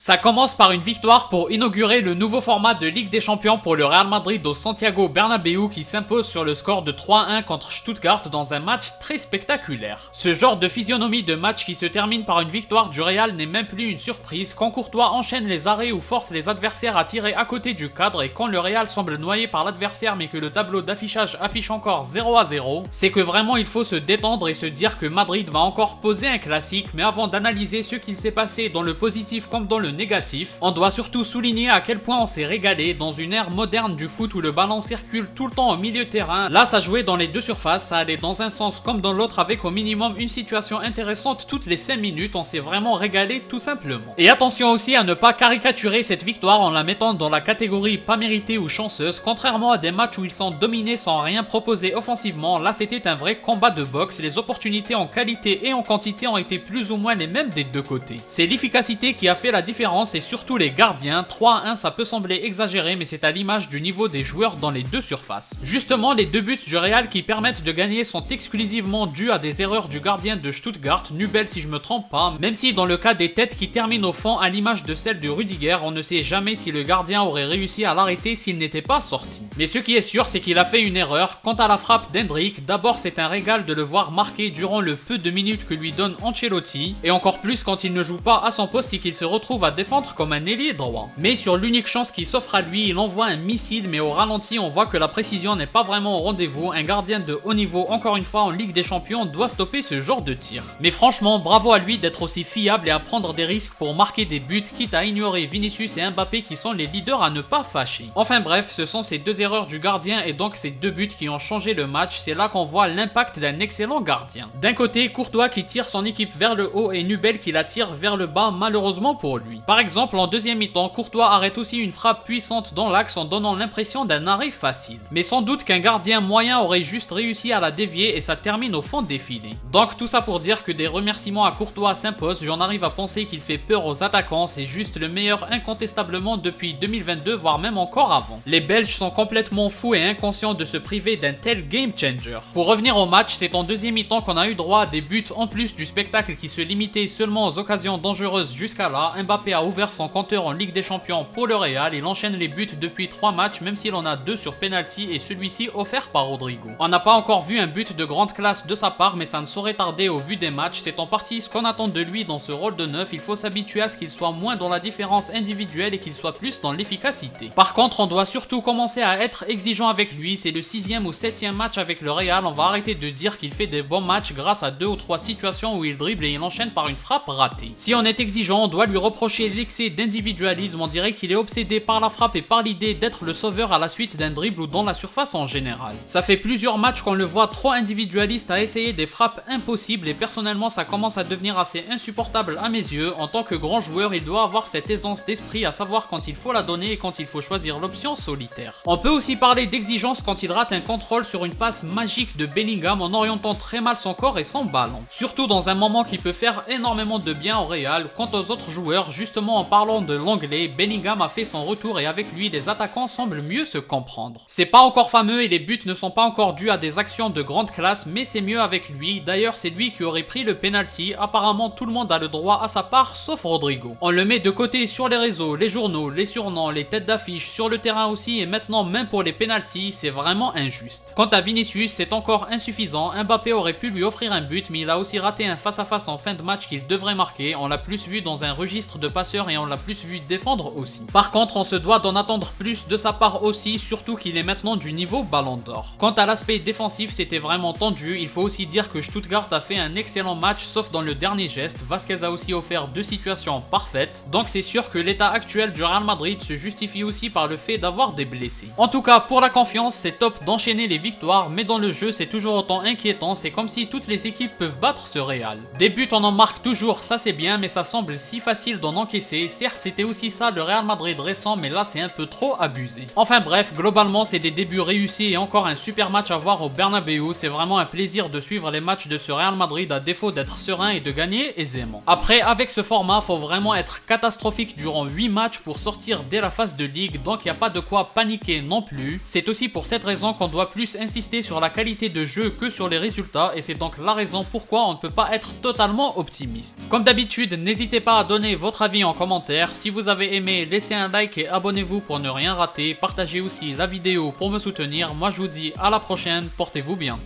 Ça commence par une victoire pour inaugurer le nouveau format de Ligue des Champions pour le Real Madrid au Santiago Bernabéu qui s'impose sur le score de 3-1 contre Stuttgart dans un match très spectaculaire. Ce genre de physionomie de match qui se termine par une victoire du Real n'est même plus une surprise quand Courtois enchaîne les arrêts ou force les adversaires à tirer à côté du cadre et quand le Real semble noyé par l'adversaire mais que le tableau d'affichage affiche encore 0-0, c'est que vraiment il faut se détendre et se dire que Madrid va encore poser un classique, mais avant d'analyser ce qu'il s'est passé dans le positif comme dans le négatif, on doit surtout souligner à quel point on s'est régalé dans une ère moderne du foot où le ballon circule tout le temps au milieu de terrain. Là ça jouait dans les deux surfaces, ça allait dans un sens comme dans l'autre avec au minimum une situation intéressante toutes les 5 minutes, on s'est vraiment régalé tout simplement. Et attention aussi à ne pas caricaturer cette victoire en la mettant dans la catégorie pas méritée ou chanceuse, contrairement à des matchs où ils sont dominés sans rien proposer offensivement, là c'était un vrai combat de boxe, les opportunités en qualité et en quantité ont été plus ou moins les mêmes des deux côtés. C'est l'efficacité qui a fait la différence et surtout les gardiens. 3-1 ça peut sembler exagéré mais c'est à l'image du niveau des joueurs dans les deux surfaces. Justement les deux buts du Real qui permettent de gagner sont exclusivement dus à des erreurs du gardien de Stuttgart, Nübel si je me trompe pas, même si dans le cas des têtes qui terminent au fond à l'image de celle de Rudiger, on ne sait jamais si le gardien aurait réussi à l'arrêter s'il n'était pas sorti. Mais ce qui est sûr c'est qu'il a fait une erreur. Quant à la frappe d'Hendrick, d'abord c'est un régal de le voir marquer durant le peu de minutes que lui donne Ancelotti, et encore plus quand il ne joue pas à son poste et qu'il se retrouve à défendre comme un ailier droit. Mais sur l'unique chance qui s'offre à lui, il envoie un missile mais au ralenti on voit que la précision n'est pas vraiment au rendez-vous. Un gardien de haut niveau encore une fois en Ligue des Champions doit stopper ce genre de tir. Mais franchement bravo à lui d'être aussi fiable et à prendre des risques pour marquer des buts quitte à ignorer Vinicius et Mbappé qui sont les leaders à ne pas fâcher. Enfin bref, ce sont ces deux erreurs du gardien et donc ces deux buts qui ont changé le match. C'est là qu'on voit l'impact d'un excellent gardien. D'un côté Courtois qui tire son équipe vers le haut et Nübel qui la tire vers le bas malheureusement pour lui. Par exemple en deuxième mi-temps, Courtois arrête aussi une frappe puissante dans l'axe en donnant l'impression d'un arrêt facile. Mais sans doute qu'un gardien moyen aurait juste réussi à la dévier et ça termine au fond des filets. Donc tout ça pour dire que des remerciements à Courtois s'imposent, j'en arrive à penser qu'il fait peur aux attaquants, c'est juste le meilleur incontestablement depuis 2022 voire même encore avant. Les Belges sont complètement fous et inconscients de se priver d'un tel game changer. Pour revenir au match, c'est en deuxième mi-temps qu'on a eu droit à des buts en plus du spectacle qui se limitait seulement aux occasions dangereuses jusqu'à là. Mbappé a ouvert son compteur en Ligue des Champions pour le Real, il enchaîne les buts depuis 3 matchs même s'il en a 2 sur penalty et celui-ci offert par Rodrigo. On n'a pas encore vu un but de grande classe de sa part mais ça ne saurait tarder au vu des matchs, c'est en partie ce qu'on attend de lui dans ce rôle de neuf, il faut s'habituer à ce qu'il soit moins dans la différence individuelle et qu'il soit plus dans l'efficacité. Par contre on doit surtout commencer à être exigeant avec lui, c'est le 6e ou 7e match avec le Real, on va arrêter de dire qu'il fait des bons matchs grâce à 2 ou 3 situations où il dribble et il enchaîne par une frappe ratée. Si on est exigeant on doit lui reprocher l'excès d'individualisme, on dirait qu'il est obsédé par la frappe et par l'idée d'être le sauveur à la suite d'un dribble ou dans la surface en général. Ça fait plusieurs matchs qu'on le voit trop individualiste à essayer des frappes impossibles et personnellement ça commence à devenir assez insupportable à mes yeux. En tant que grand joueur il doit avoir cette aisance d'esprit à savoir quand il faut la donner et quand il faut choisir l'option solitaire. On peut aussi parler d'exigence quand il rate un contrôle sur une passe magique de Bellingham en orientant très mal son corps et son ballon. Surtout dans un moment qui peut faire énormément de bien au Real. Quant aux autres joueurs, justement en parlant de l'anglais, Bellingham a fait son retour et avec lui les attaquants semblent mieux se comprendre. C'est pas encore fameux et les buts ne sont pas encore dus à des actions de grande classe mais c'est mieux avec lui, d'ailleurs c'est lui qui aurait pris le penalty, apparemment tout le monde a le droit à sa part sauf Rodrigo. On le met de côté sur les réseaux, les journaux, les surnoms, les têtes d'affiche, sur le terrain aussi et maintenant même pour les penalties, c'est vraiment injuste. Quant à Vinicius, c'est encore insuffisant, Mbappé aurait pu lui offrir un but mais il a aussi raté un face-à-face en fin de match qu'il devrait marquer, on l'a plus vu dans un registre de passeurs et on l'a plus vu défendre aussi. Par contre on se doit d'en attendre plus de sa part aussi, surtout qu'il est maintenant du niveau Ballon d'Or. Quant à l'aspect défensif c'était vraiment tendu, il faut aussi dire que Stuttgart a fait un excellent match sauf dans le dernier geste, Vasquez a aussi offert 2 situations parfaites, donc c'est sûr que l'état actuel du Real Madrid se justifie aussi par le fait d'avoir des blessés. En tout cas pour la confiance c'est top d'enchaîner les victoires mais dans le jeu c'est toujours autant inquiétant, c'est comme si toutes les équipes peuvent battre ce Real. Des buts on en marque toujours, ça c'est bien mais ça semble si facile d'en encaisser, certes c'était aussi ça le Real Madrid récent mais là c'est un peu trop abusé. Enfin bref, globalement c'est des débuts réussis et encore un super match à voir au Bernabéu, c'est vraiment un plaisir de suivre les matchs de ce Real Madrid à défaut d'être serein et de gagner aisément. Après avec ce format faut vraiment être catastrophique durant 8 matchs pour sortir dès la phase de ligue, donc il n'y a pas de quoi paniquer non plus. C'est aussi pour cette raison qu'on doit plus insister sur la qualité de jeu que sur les résultats et c'est donc la raison pourquoi on ne peut pas être totalement optimiste. Comme d'habitude n'hésitez pas à donner votre avis avis en commentaire. Si vous avez aimé, laissez un like et abonnez-vous pour ne rien rater. Partagez aussi la vidéo pour me soutenir. Moi je vous dis à la prochaine, portez-vous bien.